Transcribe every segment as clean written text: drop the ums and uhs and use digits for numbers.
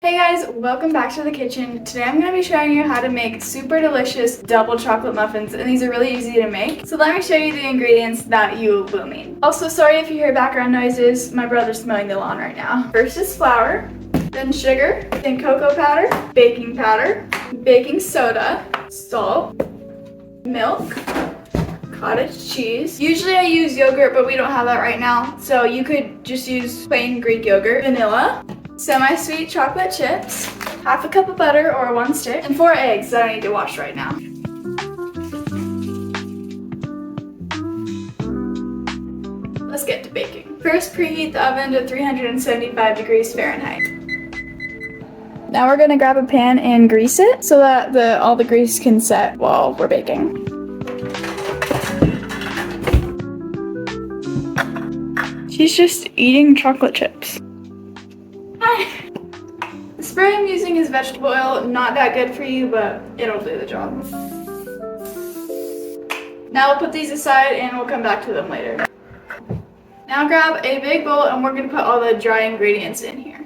Hey guys, welcome back to the kitchen. Today I'm going to be showing you how to make super delicious double chocolate muffins, and these are really easy to make. So let me show you the ingredients that you will need. Also, sorry if you hear background noises, my brother's mowing the lawn right now. First is flour, then sugar, then cocoa powder, baking soda, salt, milk, cottage cheese. Usually I use yogurt, but we don't have that right now, so you could just use plain Greek yogurt, vanilla, semi-sweet chocolate chips, half a cup of butter or 1 stick, and 4 eggs that I need to wash right now. Let's get to baking. First, preheat the oven to 375 degrees Fahrenheit. Now we're gonna grab a pan and grease it so that all the grease can set while we're baking. She's just eating chocolate chips. The spray I'm using is vegetable oil, not that good for you, but it'll do the job. Now we'll put these aside and we'll come back to them later. Now grab a big bowl and we're gonna put all the dry ingredients in here.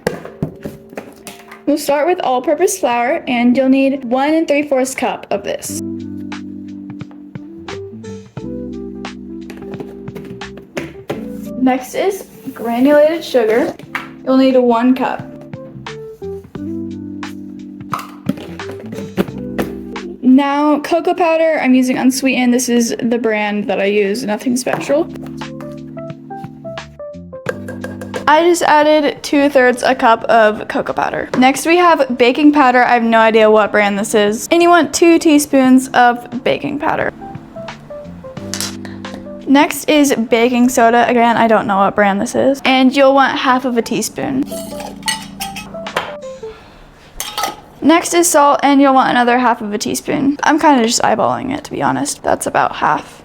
We'll start with all-purpose flour, and you'll need 1 3/4 cup of this. Next is granulated sugar. You'll need 1 cup. Now, cocoa powder, I'm using unsweetened. This is the brand that I use, nothing special. I just added 2/3 a cup of cocoa powder. Next we have baking powder. I have no idea what brand this is. And you want 2 teaspoons of baking powder. Next is baking soda. Again, I don't know what brand this is. And you'll want 1/2 teaspoon. Next is salt, and you'll want another 1/2 teaspoon. I'm kind of just eyeballing it, to be honest. That's about half.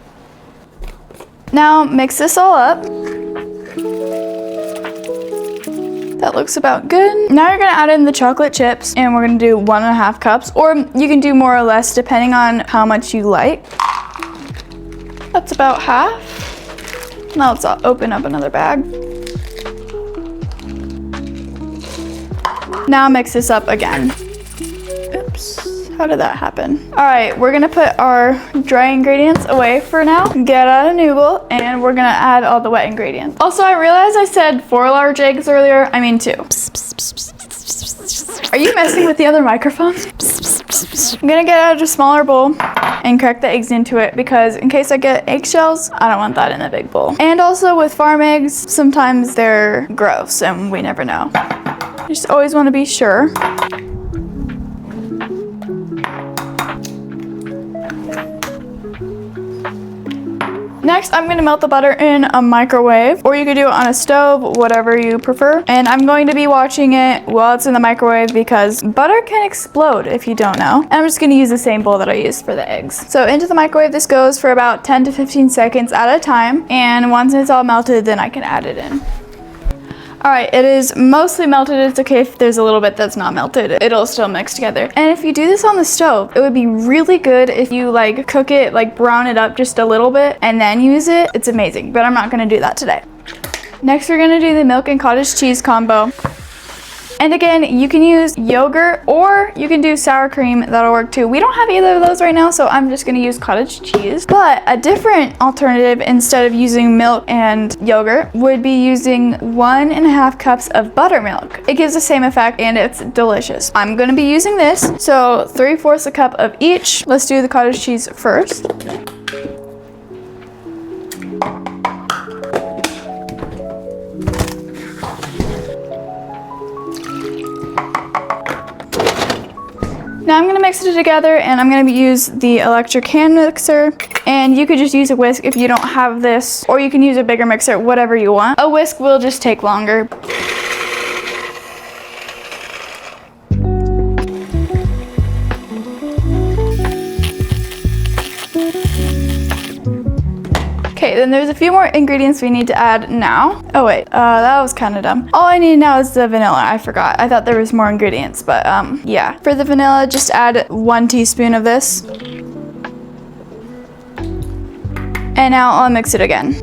Now mix this all up. That looks about good. Now you're gonna add in the chocolate chips, and we're gonna do 1.5 cups, or you can do more or less depending on how much you like. That's about half. Now let's open up another bag. Now mix this up again. Oops, how did that happen? All right, we're gonna put our dry ingredients away for now. Get out a new bowl, and we're gonna add all the wet ingredients. Also, I realized I said 4 large eggs earlier. I mean 2. Are you messing with the other microphone? I'm gonna get out a smaller bowl and crack the eggs into it, because in case I get eggshells, I don't want that in the big bowl. And also with farm eggs, sometimes they're gross and we never know. Just always want to be sure. Next, I'm gonna melt the butter in a microwave, or you could do it on a stove, whatever you prefer. And I'm going to be watching it while it's in the microwave because butter can explode if you don't know. And I'm just gonna use the same bowl that I used for the eggs. So into the microwave this goes for about 10 to 15 seconds at a time. And once it's all melted, then I can add it in. All right, it is mostly melted. It's okay if there's a little bit that's not melted. It'll still mix together. And if you do this on the stove, it would be really good if you cook it, brown it up just a little bit and then use it. It's amazing, but I'm not gonna do that today. Next, we're gonna do the milk and cottage cheese combo. And again, you can use yogurt or you can do sour cream. That'll work too. We don't have either of those right now, so I'm just gonna use cottage cheese. But a different alternative, instead of using milk and yogurt, would be using 1.5 cups of buttermilk. It gives the same effect and it's delicious. I'm gonna be using this, so 3/4 a cup of each. Let's do the cottage cheese first. Now I'm gonna mix it together, and I'm gonna use the electric hand mixer, and you could just use a whisk if you don't have this, or you can use a bigger mixer, whatever you want. A whisk will just take longer. Okay, then there's a few more ingredients we need to add now. Oh wait, that was kind of dumb. All I need now is the vanilla. I forgot. I thought there was more ingredients, but yeah. For the vanilla, just add 1 teaspoon of this. And now I'll mix it again.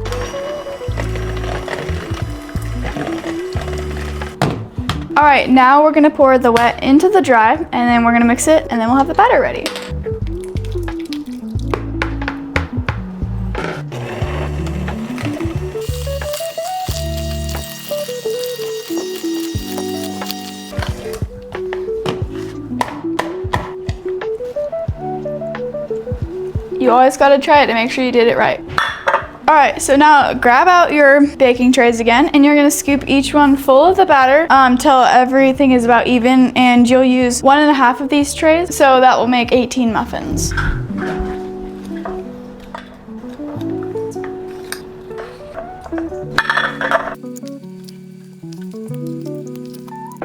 All right, now we're gonna pour the wet into the dry, and then we're gonna mix it, and then we'll have the batter ready. You always gotta try it to make sure you did it right. All right, so now grab out your baking trays again, and you're gonna scoop each one full of the batter till everything is about even, and you'll use 1.5 of these trays, so that will make 18 muffins.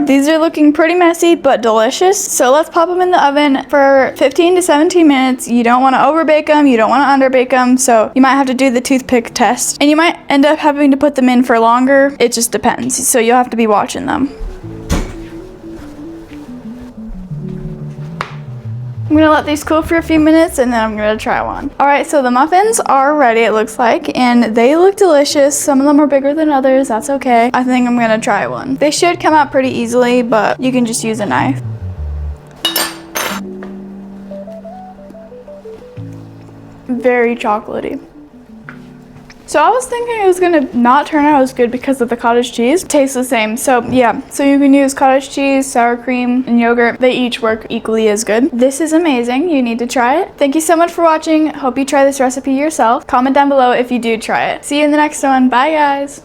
These are looking pretty messy, but delicious. So let's pop them in the oven for 15 to 17 minutes. You don't want to overbake them, you don't want to underbake them, so you might have to do the toothpick test. And you might end up having to put them in for longer. It just depends, so you'll have to be watching them. I'm gonna let these cool for a few minutes, and then I'm gonna try one. All right, so the muffins are ready, it looks like, and they look delicious. Some of them are bigger than others, that's okay. I think I'm gonna try one. They should come out pretty easily, but you can just use a knife. Very chocolatey. So I was thinking it was gonna not turn out as good because of the cottage cheese. It tastes the same, so yeah. So you can use cottage cheese, sour cream, and yogurt. They each work equally as good. This is amazing, you need to try it. Thank you so much for watching. Hope you try this recipe yourself. Comment down below if you do try it. See you in the next one, bye guys.